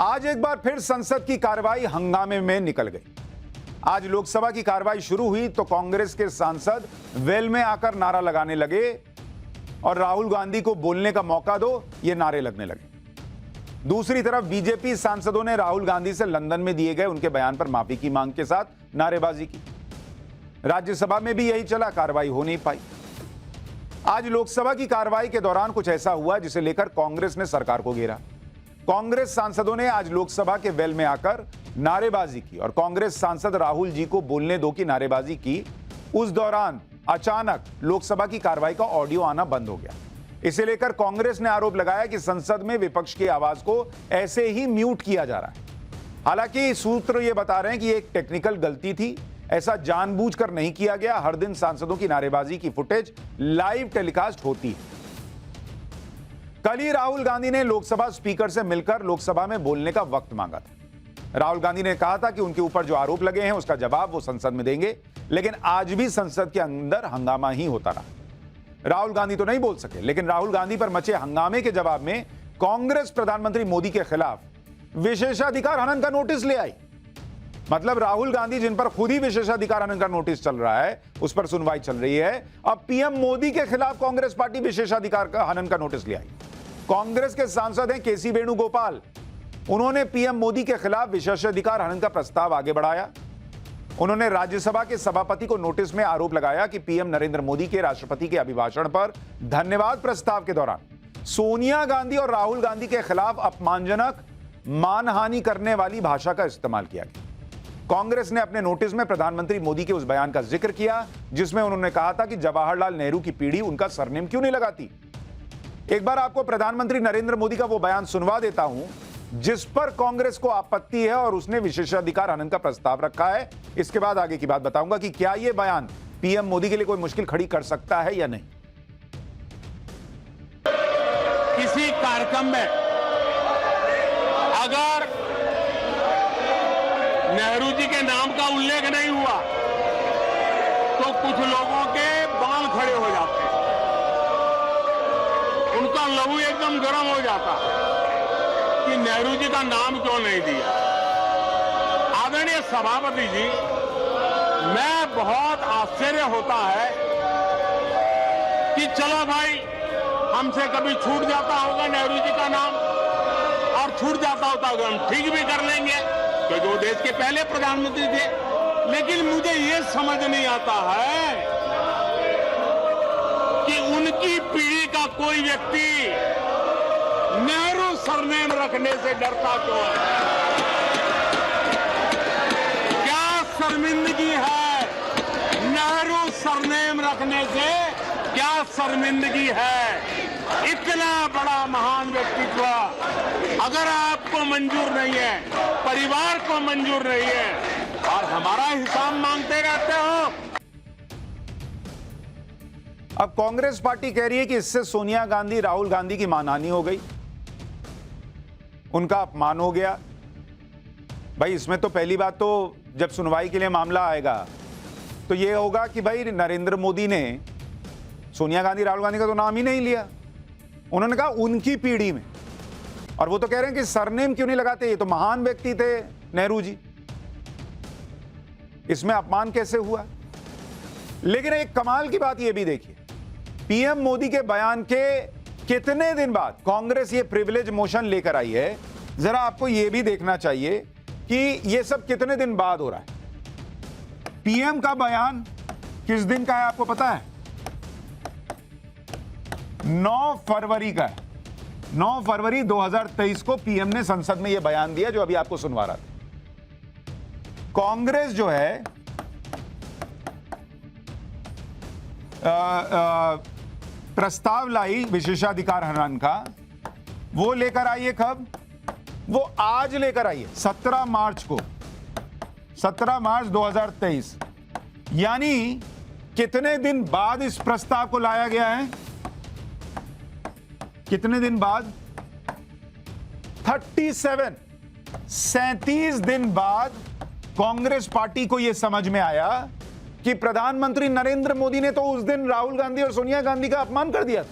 आज एक बार फिर संसद की कार्रवाई हंगामे में निकल गई। आज लोकसभा की कार्रवाई शुरू हुई तो कांग्रेस के सांसद वेल में आकर नारा लगाने लगे और राहुल गांधी को बोलने का मौका दो, ये नारे लगने लगे। दूसरी तरफ बीजेपी सांसदों ने राहुल गांधी से लंदन में दिए गए उनके बयान पर माफी की मांग के साथ नारेबाजी की। राज्यसभा में भी यही चला, कार्रवाई हो नहीं पाई। आज लोकसभा की कार्रवाई के दौरान कुछ ऐसा हुआ जिसे लेकर कांग्रेस ने सरकार को घेरा। कांग्रेस सांसदों ने आज लोकसभा के वेल में आकर नारेबाजी की और कांग्रेस सांसद राहुल जी को बोलने दो की नारेबाजी की। उस दौरान अचानक लोकसभा की कार्रवाई का ऑडियो आना बंद हो गया। इसे लेकर कांग्रेस ने आरोप लगाया कि संसद में विपक्ष की आवाज को ऐसे ही म्यूट किया जा रहा है। हालांकि सूत्र यह बता रहे हैं कि एक टेक्निकल गलती थी, ऐसा जानबूझकर नहीं किया गया। हर दिन सांसदों की नारेबाजी की फुटेज लाइव टेलीकास्ट होती है। कल ही राहुल गांधी ने लोकसभा स्पीकर से मिलकर लोकसभा में बोलने का वक्त मांगा था। राहुल गांधी ने कहा था कि उनके ऊपर जो आरोप लगे हैं उसका जवाब वो संसद में देंगे, लेकिन आज भी संसद के अंदर हंगामा ही होता रहा। राहुल गांधी तो नहीं बोल सके, लेकिन राहुल गांधी पर मचे हंगामे के जवाब में कांग्रेस प्रधानमंत्री मोदी के खिलाफ विशेषाधिकार हनन का नोटिस ले आई। मतलब राहुल गांधी जिन पर खुद ही विशेषाधिकार हनन का नोटिस चल रहा है, उस पर सुनवाई चल रही है, अब पीएम मोदी के खिलाफ कांग्रेस पार्टी विशेषाधिकार का हनन का नोटिस ले आई। कांग्रेस के सांसद हैं केसी वेणुगोपाल, उन्होंने पीएम मोदी के खिलाफ विशेषाधिकार हनन का प्रस्ताव आगे बढ़ाया। उन्होंने राज्यसभा के सभापति को नोटिस में आरोप लगाया कि पीएम नरेंद्र मोदी के राष्ट्रपति के अभिभाषण पर धन्यवाद प्रस्ताव के दौरान सोनिया गांधी और राहुल गांधी के खिलाफ अपमानजनक, मानहानि करने वाली भाषा का इस्तेमाल किया गया। कांग्रेस ने अपने नोटिस में प्रधानमंत्री मोदी के उस बयान का जिक्र किया जिसमें उन्होंने कहा था कि जवाहरलाल नेहरू की पीढ़ी उनका सरनेम क्यों नहीं लगाती। एक बार आपको प्रधानमंत्री नरेंद्र मोदी का वो बयान सुनवा देता हूं जिस पर कांग्रेस को आपत्ति है और उसने विशेषाधिकार हनन का प्रस्ताव रखा है। इसके बाद आगे की बात बताऊंगा कि क्या यह बयान पीएम मोदी के लिए कोई मुश्किल खड़ी कर सकता है या नहीं। किसी कार्यक्रम में अगर नेहरू जी के नाम का उल्लेख नहीं हुआ तो कुछ लोगों के बाल खड़े हो जाते हैं, उनका लहू एकदम गर्म हो जाता कि नेहरू जी का नाम क्यों नहीं दिया। आदरणीय सभापति जी, मैं बहुत आश्चर्य होता है कि चलो भाई हमसे कभी छूट जाता होगा नेहरू जी का नाम, और छूट जाता होता होगा हम ठीक भी कर लेंगे क्योंकि वो देश के पहले प्रधानमंत्री थे। लेकिन मुझे ये समझ नहीं आता है कि उनकी पीढ़ी का कोई व्यक्ति नेहरू सरनेम रखने से डरता क्यों है। क्या शर्मिंदगी है नेहरू सरनेम रखने से, क्या शर्मिंदगी है। इतना बड़ा महान व्यक्तित्व अगर आपको मंजूर नहीं है, परिवार को मंजूर नहीं है और हमारा हिसाब मांगते रहते हो। अब कांग्रेस पार्टी कह रही है कि इससे सोनिया गांधी, राहुल गांधी की मानहानि हो गई, उनका अपमान हो गया। भाई इसमें तो पहली बात तो जब सुनवाई के लिए मामला आएगा तो यह होगा कि भाई नरेंद्र मोदी ने सोनिया गांधी, राहुल गांधी का तो नाम ही नहीं लिया। उन्होंने कहा उनकी पीढ़ी में, और वो तो कह रहे हैं कि सरनेम क्यों नहीं लगाते, ये तो महान व्यक्ति थे नेहरू जी, इसमें अपमान कैसे हुआ। लेकिन एक कमाल की बात यह भी देखिए, पीएम मोदी के बयान के कितने दिन बाद कांग्रेस ये प्रिविलेज मोशन लेकर आई है। जरा आपको यह भी देखना चाहिए कि यह सब कितने दिन बाद हो रहा है। पीएम का बयान किस दिन का है आपको पता है? 9 फरवरी का है। 9 फरवरी 2023 को पीएम ने संसद में यह बयान दिया जो अभी आपको सुनवा रहा था। कांग्रेस जो है प्रस्ताव लाई विशेषाधिकार हनन का, वो लेकर आई है कब? वो आज लेकर आई है 17 मार्च को, 17 मार्च 2023। यानी कितने दिन बाद इस प्रस्ताव को लाया गया है? कितने दिन बाद? 37 दिन बाद कांग्रेस पार्टी को यह समझ में आया कि प्रधानमंत्री नरेंद्र मोदी ने तो उस दिन राहुल गांधी और सोनिया गांधी का अपमान कर दिया था।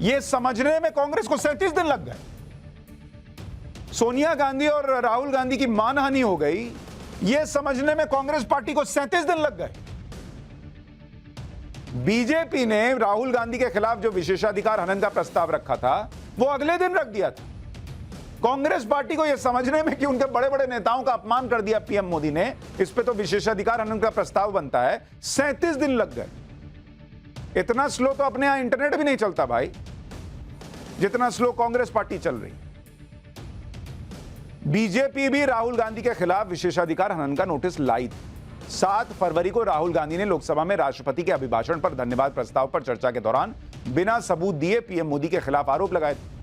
यह समझने में कांग्रेस को 37 दिन लग गए। सोनिया गांधी और राहुल गांधी की मानहानि हो गई, यह समझने में कांग्रेस पार्टी को 37 दिन लग गए। बीजेपी ने राहुल गांधी के खिलाफ जो विशेषाधिकार हनन का प्रस्ताव रखा था वो अगले दिन रख दिया था। कांग्रेस पार्टी को यह समझने में कि उनके बड़े बड़े नेताओं का अपमान कर दिया पीएम मोदी ने, इस पे तो विशेषाधिकार हनन का प्रस्ताव बनता है, 37 दिन लग गए। इतना स्लो तो अपने यहां इंटरनेट भी नहीं चलता भाई, जितना स्लो कांग्रेस पार्टी चल रही। बीजेपी भी राहुल गांधी के खिलाफ विशेषाधिकार हनन का नोटिस लाई थी। 7 फरवरी को राहुल गांधी ने लोकसभा में राष्ट्रपति के अभिभाषण पर धन्यवाद प्रस्ताव पर चर्चा के दौरान बिना सबूत दिए पीएम मोदी के खिलाफ आरोप लगाए थे।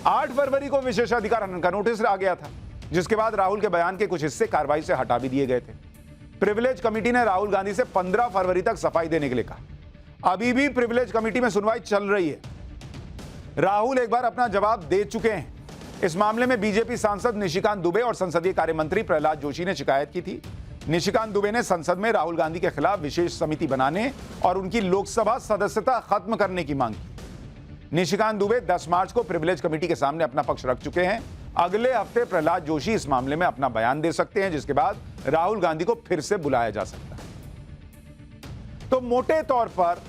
8 फरवरी को विशेषाधिकार हनन का नोटिस आ गया था, जिसके बाद राहुल के बयान के कुछ हिस्से कार्रवाई से हटा भी दिए गए थे। प्रिविलेज कमेटी ने राहुल गांधी से 15 फरवरी तक सफाई देने के लिए कहा। अभी भी प्रिविलेज कमेटी में सुनवाई चल रही है। राहुल एक बार अपना जवाब दे चुके हैं। इस मामले में बीजेपी सांसद निशिकांत दुबे और संसदीय कार्य मंत्री प्रहलाद जोशी ने शिकायत की थी। निशिकांत दुबे ने संसद में राहुल गांधी के खिलाफ विशेष समिति बनाने और उनकी लोकसभा सदस्यता खत्म करने की मांग की। निशिकांत दुबे 10 मार्च को प्रिविलेज कमेटी के सामने अपना पक्ष रख चुके हैं। अगले हफ्ते प्रहलाद जोशी इस मामले में अपना बयान दे सकते हैं, जिसके बाद राहुल गांधी को फिर से बुलाया जा सकता है। तो मोटे तौर पर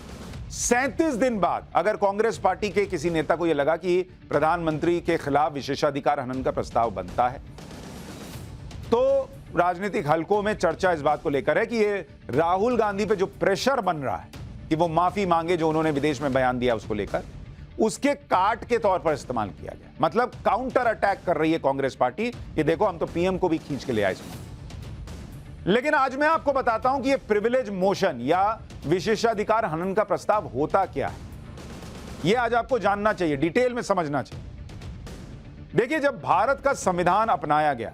37 दिन बाद अगर कांग्रेस पार्टी के किसी नेता को यह लगा कि प्रधानमंत्री के खिलाफ विशेषाधिकार हनन का प्रस्ताव बनता है, तो राजनीतिक हलकों में चर्चा इस बात को लेकर है कि ये राहुल गांधी पे जो प्रेशर बन रहा है कि वो माफी मांगे, जो उन्होंने विदेश में बयान दिया उसको लेकर, उसके काट के तौर पर इस्तेमाल किया गया। मतलब काउंटर अटैक कर रही है कांग्रेस पार्टी कि देखो हम तो पीएम को भी खींच के ले आए इसमें। लेकिन आज मैं आपको बताता हूं कि ये प्रिविलेज मोशन या विशेषाधिकार हनन का प्रस्ताव होता क्या है। यह आज आपको जानना चाहिए, डिटेल में समझना चाहिए। देखिए, जब भारत का संविधान अपनाया गया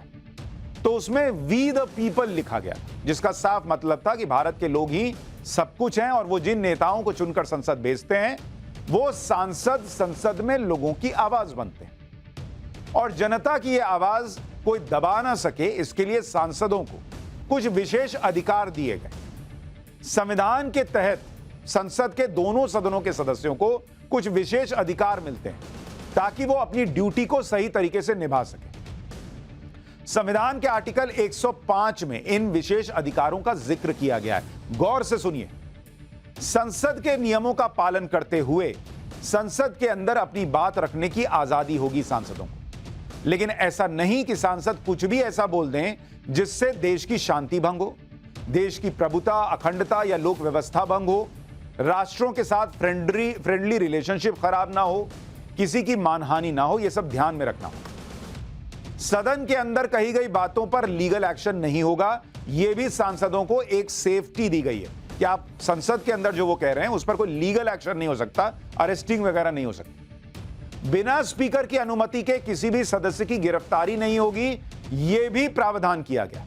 तो उसमें वी द पीपल लिखा गया, जिसका साफ मतलब था कि भारत के लोग ही सब कुछ हैं और वो जिन नेताओं को चुनकर संसद भेजते हैं वो सांसद संसद में लोगों की आवाज बनते हैं। और जनता की यह आवाज कोई दबा ना सके, इसके लिए सांसदों को कुछ विशेष अधिकार दिए गए। संविधान के तहत संसद के दोनों सदनों के सदस्यों को कुछ विशेष अधिकार मिलते हैं ताकि वो अपनी ड्यूटी को सही तरीके से निभा सके। संविधान के आर्टिकल 105 में इन विशेष अधिकारों का जिक्र किया गया है। गौर से सुनिए। संसद के नियमों का पालन करते हुए संसद के अंदर अपनी बात रखने की आजादी होगी सांसदों को। लेकिन ऐसा नहीं कि सांसद कुछ भी ऐसा बोल दें जिससे देश की शांति भंग हो, देश की प्रभुता, अखंडता या लोक व्यवस्था भंग हो, राष्ट्रों के साथ फ्रेंडली रिलेशनशिप खराब ना हो, किसी की मानहानि ना हो। यह सब ध्यान में रखना हो। सदन के अंदर कही गई बातों पर लीगल एक्शन नहीं होगा। यह भी सांसदों को एक सेफ्टी दी गई है कि आप संसद के अंदर जो वो कह रहे हैं उस पर कोई लीगल एक्शन नहीं हो सकता, अरेस्टिंग वगैरह नहीं हो सकती। बिना स्पीकर की अनुमति के किसी भी सदस्य की गिरफ्तारी नहीं होगी, यह भी प्रावधान किया गया।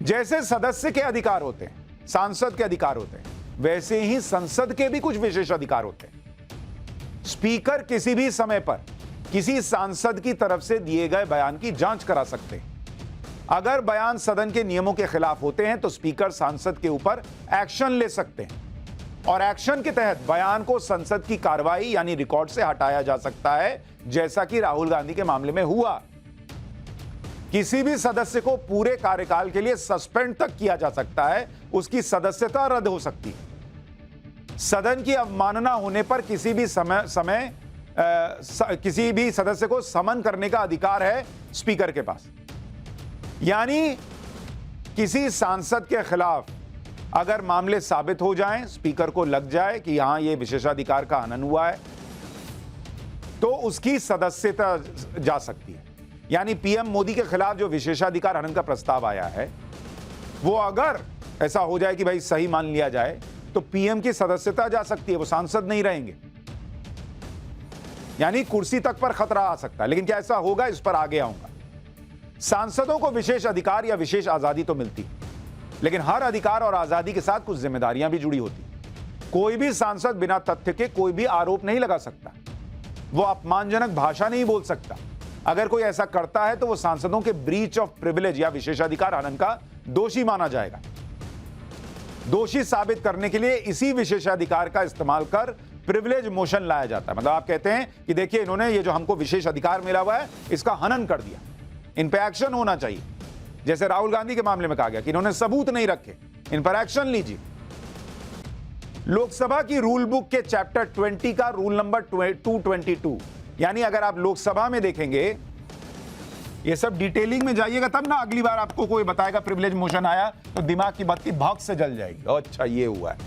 जैसे सदस्य के अधिकार होते हैं, सांसद के अधिकार होते हैं, वैसे ही संसद के भी कुछ विशेष अधिकार होते हैं। स्पीकर किसी भी समय पर किसी सांसद की तरफ से दिए गए बयान की जांच करा सकते हैं। अगर बयान सदन के नियमों के खिलाफ होते हैं तो स्पीकर सांसद के ऊपर एक्शन ले सकते हैं और एक्शन के तहत बयान को संसद की कार्रवाई यानी रिकॉर्ड से हटाया जा सकता है, जैसा कि राहुल गांधी के मामले में हुआ। किसी भी सदस्य को पूरे कार्यकाल के लिए सस्पेंड तक किया जा सकता है, उसकी सदस्यता रद्द हो सकती है। सदन की अवमानना होने पर किसी भी सदस्य को समन करने का अधिकार है स्पीकर के पास। यानी किसी सांसद के खिलाफ अगर मामले साबित हो जाएं, स्पीकर को लग जाए कि यहां यह विशेषाधिकार का हनन हुआ है, तो उसकी सदस्यता जा सकती है। यानी पीएम मोदी के खिलाफ जो विशेषाधिकार हनन का प्रस्ताव आया है, वो अगर ऐसा हो जाए कि भाई सही मान लिया जाए तो पीएम की सदस्यता जा सकती है, वो सांसद नहीं रहेंगे। यानी कुर्सी तक पर खतरा आ सकता है। लेकिन क्या ऐसा होगा, इस पर आगे आऊंगा। सांसदों को विशेष अधिकार या विशेष आजादी तो मिलती है, लेकिन हर अधिकार और आजादी के साथ कुछ जिम्मेदारियां भी जुड़ी होती। कोई भी सांसद बिना तथ्य के कोई भी आरोप नहीं लगा सकता, वो अपमानजनक भाषा नहीं बोल सकता। अगर कोई ऐसा करता है तो वो सांसदों के ब्रीच ऑफ प्रिविलेज या विशेषाधिकार हनन का दोषी माना जाएगा। दोषी साबित करने के लिए इसी विशेषाधिकार का इस्तेमाल कर प्रिविलेज मोशन लाया जाता है। मतलब आप कहते हैं कि देखिए इन्होंने ये जो हमको विशेष अधिकार मिला हुआ है इसका हनन कर दिया, इन पे एक्शन होना चाहिए। जैसे राहुल गांधी के मामले में कहा गया कि इन्होंने सबूत नहीं रखे, इन पर एक्शन लीजिए। लोकसभा की रूल बुक के चैप्टर 20 का रूल नंबर 222, यानी अगर आप लोकसभा में देखेंगे, ये सब डिटेलिंग में जाइएगा तब ना अगली बार आपको कोई बताएगा प्रिविलेज मोशन आया तो दिमाग की बत्ती भौंक से जल जाएगी। अच्छा ये हुआ है।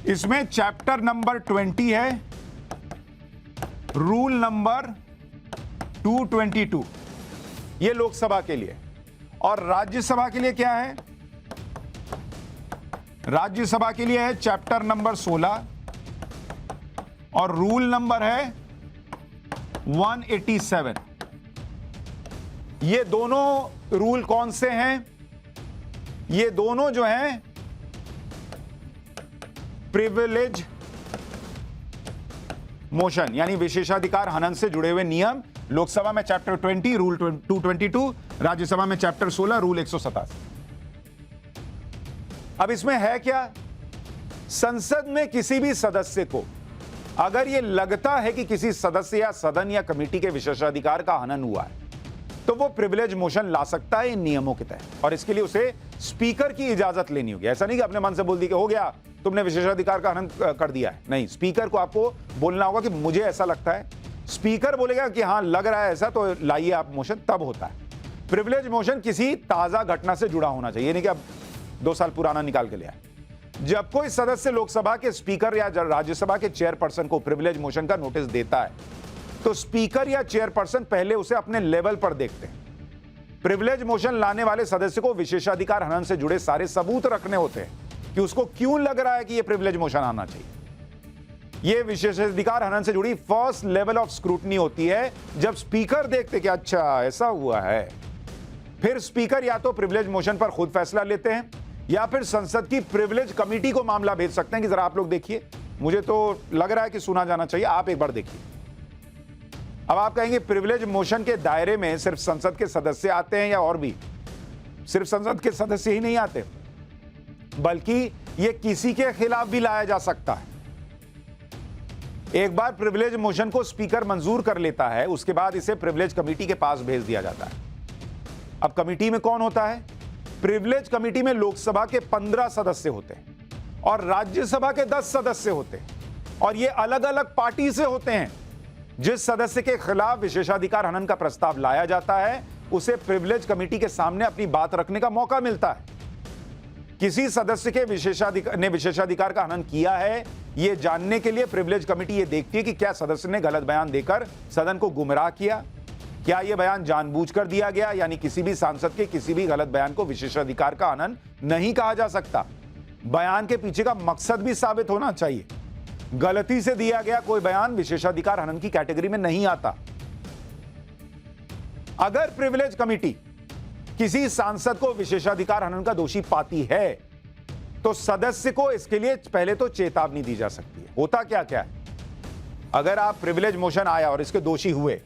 इसमें चैप्टर नंबर 20 है, रूल नंबर 222, ये लोकसभा के लिए। और राज्यसभा के लिए क्या है? राज्यसभा के लिए है चैप्टर नंबर 16 और रूल नंबर है 187। ये दोनों रूल कौन से हैं? ये दोनों जो हैं प्रिविलेज मोशन यानी विशेषाधिकार हनन से जुड़े हुए नियम। लोकसभा में चैप्टर 20 रूल 222, राज्यसभा में चैप्टर 16 रूल 187। अब इसमें है क्या? संसद में किसी भी सदस्य को अगर यह लगता है कि किसी सदस्य या सदन या कमेटी के विशेषाधिकार का हनन हुआ है तो वो प्रिविलेज मोशन ला सकता है इन नियमों के तहत। और इसके लिए उसे स्पीकर की इजाजत लेनी होगी। ऐसा नहीं कि अपने मन से बोल दी कि हो गया तुमने विशेषाधिकार का हनन कर दिया है। नहीं, स्पीकर को आपको बोलना होगा कि मुझे ऐसा लगता है। स्पीकर बोलेगा कि हां लग रहा है ऐसा, तो लाइए आप मोशन, तब होता है। प्रिविलेज मोशन किसी ताजा घटना से जुड़ा होना चाहिए, नहीं कि अब 2 साल पुराना निकाल के ले आए। जब कोई सदस्य लोकसभा के स्पीकर या राज्यसभा के चेयरपर्सन को प्रिविलेज मोशन का नोटिस देता है तो स्पीकर या चेयरपर्सन पहले उसे अपने लेवल पर देखते हैं। प्रिविलेज मोशन लाने वाले सदस्य को विशेषाधिकार हनन से जुड़े सारे सबूत रखने होते हैं कि उसको क्यों लग रहा है कि यह प्रिविलेज मोशन आना चाहिए। यह विशेषाधिकार हनन से जुड़ी फर्स्ट लेवल ऑफ स्क्रूटनी होती है जब स्पीकर देखते कि अच्छा ऐसा हुआ है। फिर स्पीकर या तो प्रिविलेज मोशन पर खुद फैसला लेते हैं या फिर संसद की प्रिविलेज कमेटी को मामला भेज सकते हैं कि जरा आप लोग देखिए, मुझे तो लग रहा है कि सुना जाना चाहिए, आप एक बार देखिए। अब आप कहेंगे प्रिविलेज मोशन के दायरे में सिर्फ संसद के सदस्य आते हैं या और भी? सिर्फ संसद के सदस्य ही नहीं आते, बल्कि यह किसी के खिलाफ भी लाया जा सकता है। एक बार प्रिविलेज मोशन को स्पीकर मंजूर कर लेता है, उसके बाद इसे प्रिविलेज कमेटी के पास भेज दिया जाता है। अब कमेटी में कौन होता है? प्रिविलेज कमेटी में लोकसभा के 15 सदस्य होते हैं और राज्यसभा के 10 सदस्य होते हैं और ये अलग अलग पार्टी से होते हैं। जिस सदस्य के खिलाफ विशेषाधिकार हनन का प्रस्ताव लाया जाता है उसे प्रिविलेज कमेटी के सामने अपनी बात रखने का मौका मिलता है। किसी सदस्य के विशेषाधिकार का हनन किया है यह जानने के लिए प्रिविलेज कमेटी यह देखती है कि क्या सदस्य ने गलत बयान देकर सदन को गुमराह किया, क्या यह बयान जानबूझकर दिया गया, यानी किसी भी सांसद के किसी भी गलत बयान को विशेषाधिकार का हनन नहीं कहा जा सकता। बयान के पीछे का मकसद भी साबित होना चाहिए। गलती से दिया गया कोई बयान विशेषाधिकार हनन की कैटेगरी में नहीं आता। अगर प्रिविलेज कमेटी किसी सांसद को विशेषाधिकार हनन का दोषी पाती है तो सदस्य को इसके लिए पहले तो चेतावनी दी जा सकती है। होता क्या क्या है, अगर आप प्रिविलेज मोशन आया और इसके दोषी हुए,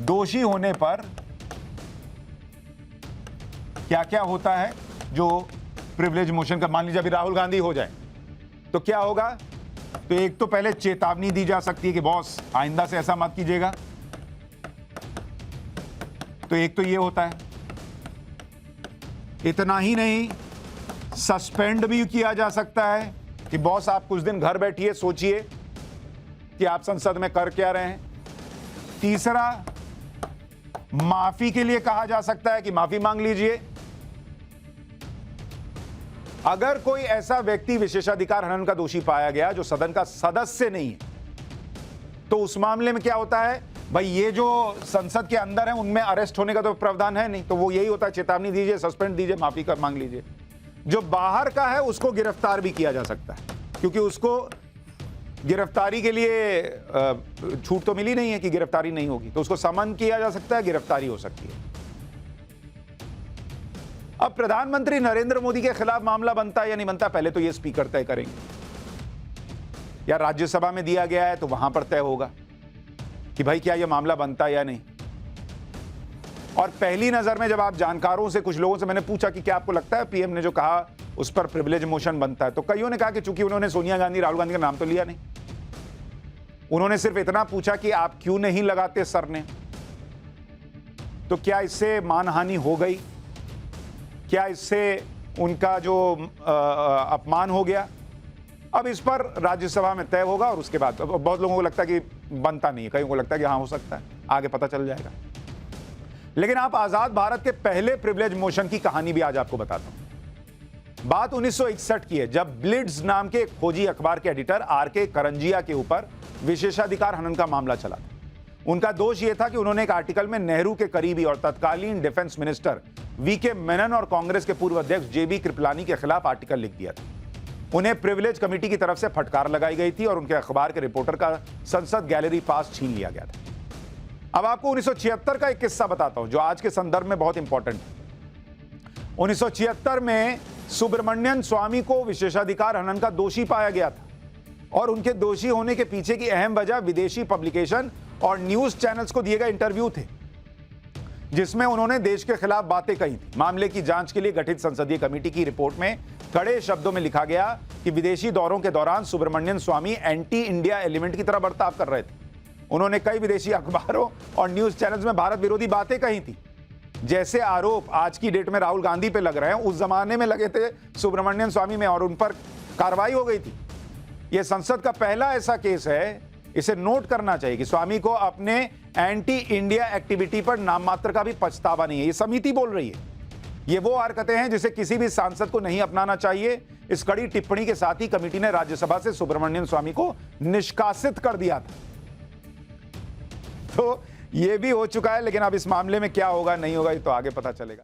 दोषी होने पर क्या क्या होता है जो प्रिविलेज मोशन का, मान लीजिए अभी राहुल गांधी हो जाए तो क्या होगा? तो एक तो पहले चेतावनी दी जा सकती है कि बॉस आइंदा से ऐसा मत कीजिएगा। तो एक तो ये होता है। इतना ही नहीं, सस्पेंड भी किया जा सकता है कि बॉस आप कुछ दिन घर बैठिए, सोचिए कि आप संसद में कर क्या रहे हैं। तीसरा, माफी के लिए कहा जा सकता है कि माफी मांग लीजिए। अगर कोई ऐसा व्यक्ति विशेषाधिकार हनन का दोषी पाया गया जो सदन का सदस्य नहीं है तो उस मामले में क्या होता है? भाई ये जो संसद के अंदर है उनमें अरेस्ट होने का तो प्रावधान है नहीं, तो वो यही होता है, चेतावनी दीजिए, सस्पेंड दीजिए, माफी कर मांग लीजिए। जो बाहर का है उसको गिरफ्तार भी किया जा सकता है, क्योंकि उसको गिरफ्तारी के लिए छूट तो मिली नहीं है कि गिरफ्तारी नहीं होगी, तो उसको समन किया जा सकता है, गिरफ्तारी हो सकती है। अब प्रधानमंत्री नरेंद्र मोदी के खिलाफ मामला बनता है या नहीं बनता, पहले तो ये स्पीकर तय करेंगे, या राज्यसभा में दिया गया है तो वहां पर तय होगा कि भाई क्या यह मामला बनता है या नहीं। और पहली नजर में जब आप जानकारों से, कुछ लोगों से मैंने पूछा कि क्या आपको लगता है पीएम ने जो कहा उस पर प्रिविलेज मोशन बनता है। तो कईयों ने कहा कि चूंकि उन्होंने सोनिया गांधी, राहुल गांधी का नाम तो लिया नहीं, उन्होंने सिर्फ इतना पूछा कि आप क्यों नहीं लगाते सर ने, तो क्या इससे मानहानि हो गई? क्या इससे उनका जो अपमान हो गया? अब इस पर राज्यसभा में तय होगा और उसके बाद बहुत लोगों को लगता है कि बनता नहीं है, कईयों को लगता है कि हाँ हो सकता है, आगे पता चल जाएगा। लेकिन आप आजाद भारत के पहले प्रिविलेज मोशन की कहानी भी आज आपको बताता हूं। बात 1961 की है, जब ब्लिट्ज नाम के एक खोजी अखबार के एडिटर आर.के. करंजिया के ऊपर विशेषाधिकार हनन का मामला चला था। उनका दोष यह था कि उन्होंने एक आर्टिकल में नेहरू के करीबी और तत्कालीन डिफेंस मिनिस्टर वी.के. मेनन और कांग्रेस के पूर्व अध्यक्ष जे.बी. कृपलानी के खिलाफ आर्टिकल लिख दिया था। उन्हें प्रिविलेज कमेटी की तरफ से फटकार लगाई गई थी और उनके अखबार के रिपोर्टर का संसद गैलरी पास छीन लिया गया था। अब आपको 1976 का एक किस्सा बताता हूं जो आज के संदर्भ में बहुत इंपॉर्टेंट है। 1976 में सुब्रमण्यन स्वामी को विशेषाधिकार हनन का दोषी पाया गया था और उनके दोषी होने के पीछे की अहम वजह विदेशी पब्लिकेशन और न्यूज चैनल्स को दिए गए इंटरव्यू थे, जिसमें उन्होंने देश के खिलाफ बातें कही थी। मामले की जांच के लिए गठित संसदीय कमेटी की रिपोर्ट में कड़े शब्दों में लिखा गया कि विदेशी दौरों के दौरान सुब्रमण्यन स्वामी एंटी इंडिया एलिमेंट की तरह बर्ताव कर रहे थे। उन्होंने कई विदेशी अखबारों और न्यूज चैनल्स में भारत विरोधी बातें कही थी। जैसे आरोप आज की डेट में राहुल गांधी पे लग रहे हैं, उस जमाने में लगे थे सुब्रमण्यन स्वामी में और उन पर कार्रवाई हो गई थी। यह संसद का पहला ऐसा केस है, इसे नोट करना चाहिए कि स्वामी को अपने एंटी इंडिया एक्टिविटी पर नाम मात्र का भी पछतावा नहीं है। ये समिति बोल रही है। ये वो हरकतें हैं जिसे किसी भी सांसद को नहीं अपनाना चाहिए। इस कड़ी टिप्पणी के साथ ही कमेटी ने राज्यसभा से सुब्रमण्यन स्वामी को निष्कासित कर दिया था। तो ये भी हो चुका है, लेकिन अब इस मामले में क्या होगा नहीं होगा ये तो आगे पता चलेगा।